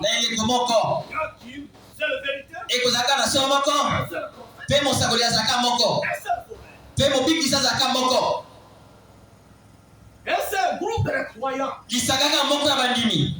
Nenge komoko. C'est la vérité. Et kozaka na so moko. Pe mosakoli azaka moko. Pe mobikisa zaka moko. Et c'est un groupe de croyants. Kisakaka moko ya bandimi.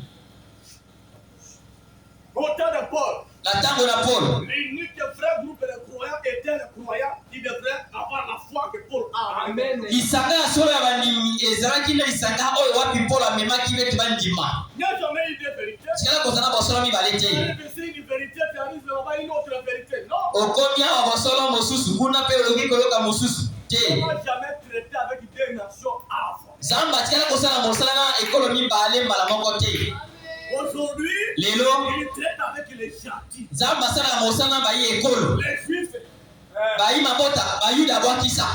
Au temps de Paul. La tango na Paul. L'unique vrai groupe de croyants était les croyants qui devraient avoir la foi que Paul a. Amen. Kisanga solo ya bandimi ezalaki na lisanga oyo wapi Paul amemaki bete bandima. Il n'y a jamais eu de vérité. Sikala kozana bosolo mibale te. C'est une vérité, tu arrives là-bas une autre vérité. Non. Okomia wa bosolo mosusu kuna pe oloki koloka mosusu te. On n'a jamais traité avec deux nations à la fois. Zamba tikala kosala mosala na économie bale mbala moko te. Aujourd'hui, lelo il traite avec les gentils. Zamba sala mosala ba yi ekolo. Les juifs. Ba yi mabota, ba yuda bwakisa.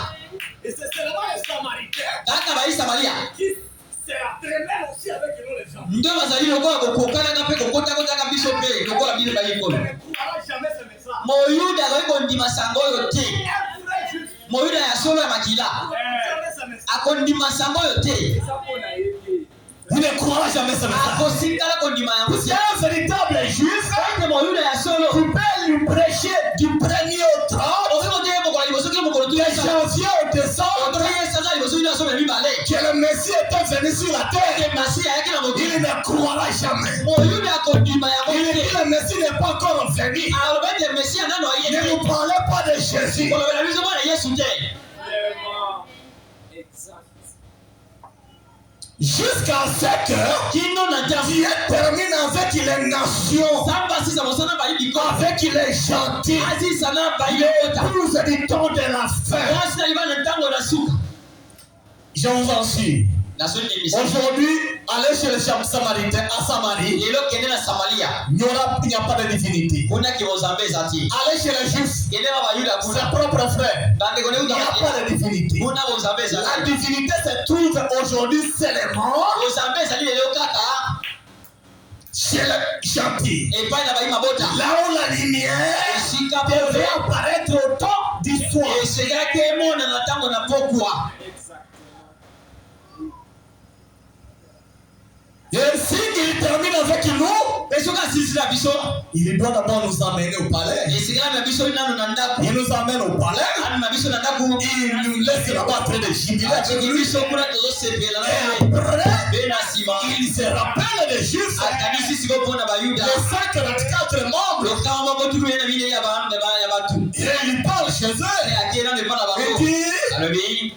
Et c'est seulement les samaritains. Kaka ba yi Samaria. Qui s'est entraîné aussi avec nous les gens. Ndo bazali lokola kokokana na pe kokota kota ka biso pe lokola bino ba ekolo. On ne croira jamais ce message. Moyuda ba kondima sango yo te. Un vrai juif. Moyuda ya solo ya makila. Jamais ce message. Akondima sango yo te. Vous ne croirez jamais ce message. Akosikala kondima ya C'est un véritable juif. Quand moyuda ya solo Tu peux lui prêcher du premier au 30. De janvier au décembre. Que le Messie était venu sur la terre. Il ne croira jamais. Il dit le Messie n'est pas encore venu. Ne nous parlez pas de Jésus. Jusqu'à 7 heures, Dieu termine avec les nations, avec les gentils, l'épouse du temps de la fin. Je vous en suis. Aujourd'hui, allez chez les Samaritains à Samarie. Il n'y a pas de divinité. Allez chez les Juifs, ses propres frères. Il n'y a pas de divinité. La divinité se trouve aujourd'hui seulement chez les gentils. Là où la lumière devait apparaître au temps du soir. Et s'il termine avec nous, il doit d'abord nous amener au palais. Il nous amène au palais. Il nous laisse là-bas en train de jubiler. Et après, il se rappelle des Juifs. Les 594 membres. Et il parle chez eux. Il dit,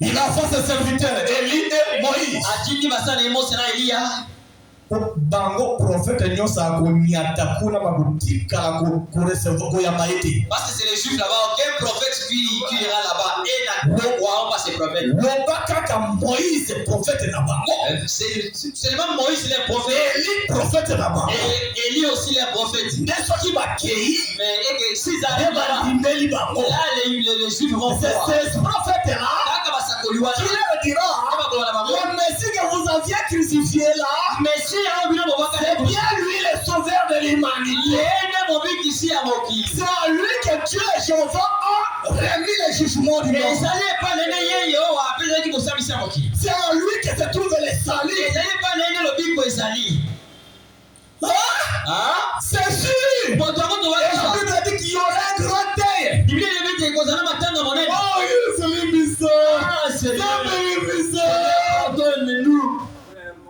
il a fait ses serviteurs, Élie et Moïse. Bango prophète nyosa akoniata kuna makutika kuresevo ya maiti. Parce que c'est les Juifs là-bas, aucun prophète qui ira là-bas et n'a pas ces prophètes. Lobaka Moïse prophète là-bas. C'est seulement Moïse les prophètes. Élie prophète là-bas. Et Élie aussi les prophètes. N'est-ce qui va cueillir? Mais s'ils arrivent là, les Juifs vont voir. C'est ce prophète là qui leur dira, le Messie que vous aviez crucifié là, c'est bien lui le sauveur de l'humanité. C'est à lui que Dieu et Jéhovah ont remis le jugement du monde. C'est à lui que se trouve le salut. C'est sûr. Et la Bible dit qu'il y aura un grand deuil. Oh, c'est bizarre. C'est bizarre.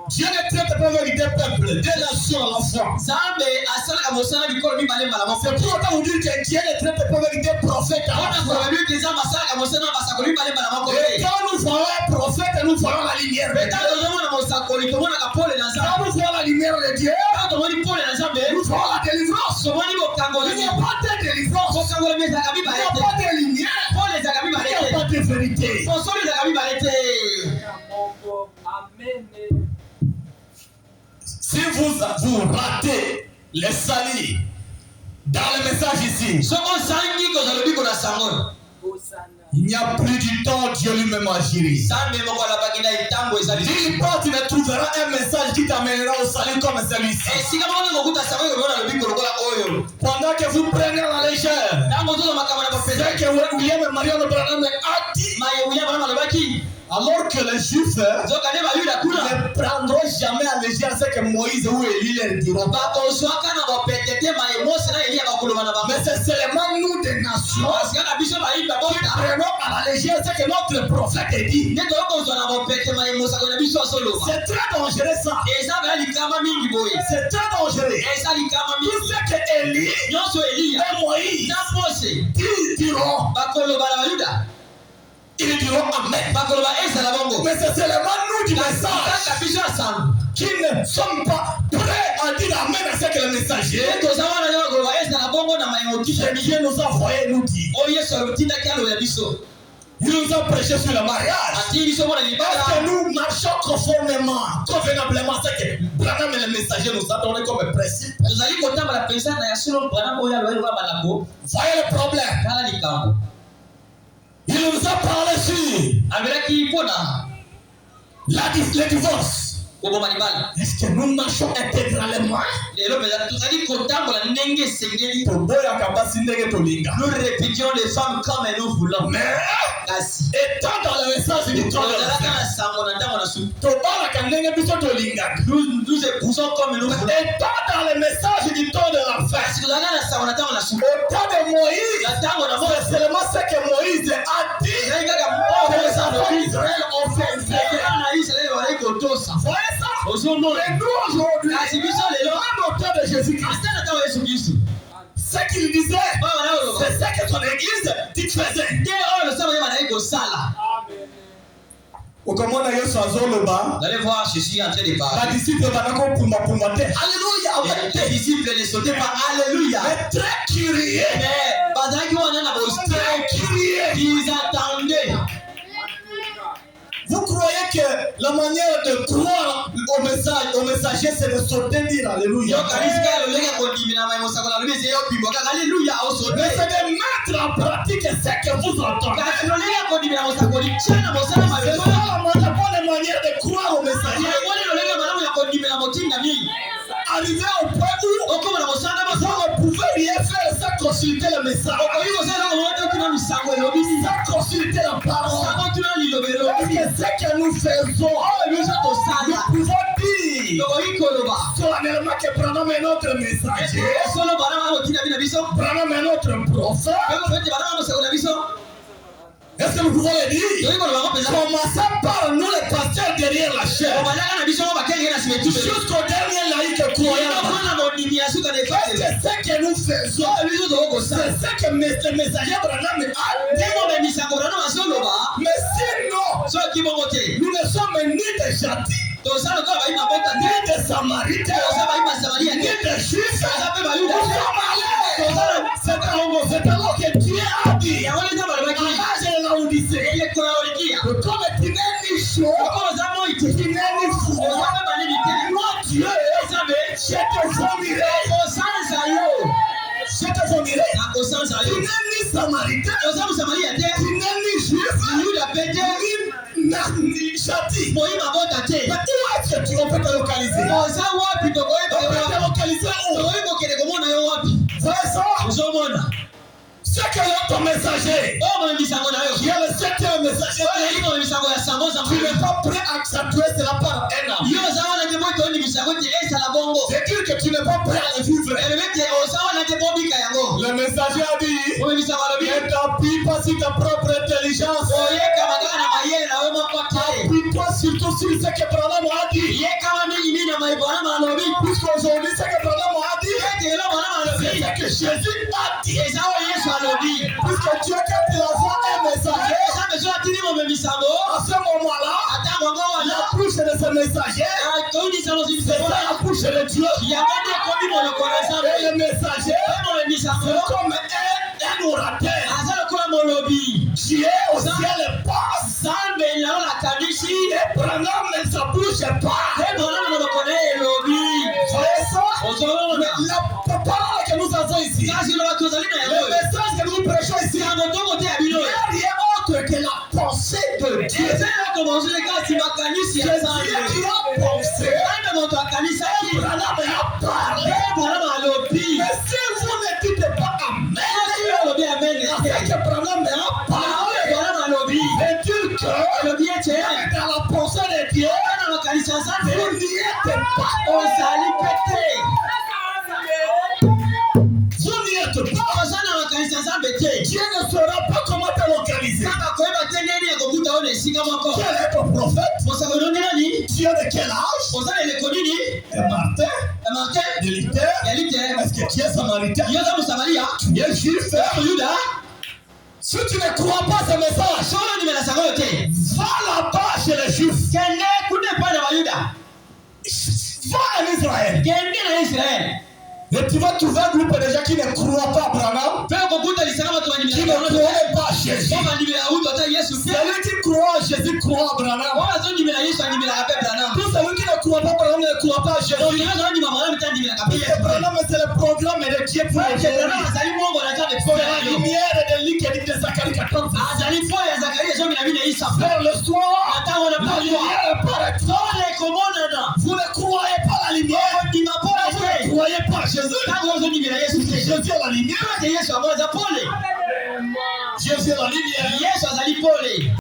Dieu ne traite pas avec des peuples, des nations à la fois. C'est pour autant vous dire que Dieu ne traite pas avec des prophètes à la fois. Et quand nous voyons un prophète, nous voyons la lumière de Dieu. Quand nous voyons la lumière de Dieu, nous voyons la délivrance. Il n'y a pas de délivrance. Il n'y a pas de lumière. Il n'y a pas de vérité. Amen. Si vous ratez les salis dans le message ici, il n'y a plus du temps, Dieu lui-même agira. D'une part, tu ne trouveras un message qui t'amènera au salut comme celui-ci. Pendant que vous prenez la légère, c'est que William et Marianne Branham a dit, Alors que les Juifs ne prendront jamais à légère ce que Moïse ou Élie leur diront. Mais c'est seulement nous des nations qui prenons à la légère ce que notre prophète dit. C'est très dangereux ça. C'est très dangereux. Tout ce que Élie et Moïse diront, ils diront Amen. Mais c'est seulement nous du message qui ne sommes pas prêts à dire Amen à ce que le messager Dieu nous a envoyé nous dire. Il nous a prêché sur le mariage. Est-ce que nous marchons convenablement à ce que Branham et le messager nous a donné comme principe? Voyez le problème. Il nous a parlé sur le divorce. Est-ce que nous marchons intégralement? Nous répétions les femmes comme nous voulons. Mais étant dans le message du temps de la nous épousons comme nous voulons. Étant dans le message du temps de la fête. Au temps de Moïse, c'est seulement ce que Moïse a dit. Les enfants d'Israël ont fait. Mais nous aujourd'hui, même au temps de Jésus-Christ, ce qu'il disait, c'est ce que son église faisait. Vous allez voir Jésus en train de parler. Alléluia. Les disciples ne sautaient pas. Alléluia. Mais très curieux. Très curieux. Ils attendaient. Vous croyez que la manière de croire au messager, c'est de sauter dire Alléluia? Mais c'est de mettre en pratique ce que vous entendez. C'est pas la manière de croire au messager. Arrivé au point où vous ne pouvez rien faire sans consulter le message, sans consulter la parole. C'est ce que nous faisons. Nous pouvons dire solennellement que Branham est notre messager, Branham est notre prophète. Est-ce que nous pouvons le dire? Commençons par nous les pasteurs derrière la chair, jusqu'au dernier laïc croyant. C'est ce que nous faisons. C'est ce que le messager Branham a dit. Mais sinon, nous ne sommes ni des gentils, ni des samaritains, ni des juifs. C'est alors que Dieu a dit comme tu n'es ni chaud, tu n'es ni froid, moi Dieu, je te vomirai. Je te vomirai. Tu n'es ni samaritain, tu n'es ni juif, ni châti. Mais où est-ce que tu peux te localiser? On peut te localiser où? Voyez ça? C'est que ton messager, qui est le septième messager, tu n'es pas prêt à accentuer cela par un an. C'est dire que tu n'es pas prêt à le vivre. Le messager a dit, ne t'appuie pas sur ta propre intelligence. Appuie-toi surtout sur ce que Branham a dit. Puisqu'aujourd'hui, ce que Branham a dit, c'est ce que Jésus a dit. Puisque Dieu, quand il envoie un messager, à ce moment-là, la bouche de ce messager, c'est la bouche de Dieu. Et le messager, c'est comme un orateur. Dieu au ciel passe. Et Branham ne se bouge pas. Voyez ça? La parole que nous avons ici, le message que nous prêchons ici, il n'y a rien autre que la pensée de Dieu. C'est Dieu qui a pensé. Branham a parlé. Mais si vous ne dites pas Amen, c'est que Branham a parlé. C'est dire que pété. Vous n'y êtes pas. Dieu ne saura pas comment te localiser. Quel est ton prophète? Tu es de quel âge? Martin, de Luther. Est-ce que tu es samaritain? Tu es juif? Si tu ne crois pas ce message, va là-bas chez les juifs. Va en Israël. Et tu vas trouver un groupe de gens qui ne croient pas à Branham, qui ne croient pas à Jésus. Celui qui croit à Jésus croit à Branham. Tout celui qui ne croit pas à Branham ne croit pas à Jésus. Et Branham, c'est le programme de Dieu pour les gens. La lumière de l'Ikédite de Zacharie 14. Vers le soir, la lumière apparaîtra. Vous ne croyez pas à la lumière. Vous ne croyez pas à Jésus. Jésus est la lumière. Jésus est la lumière.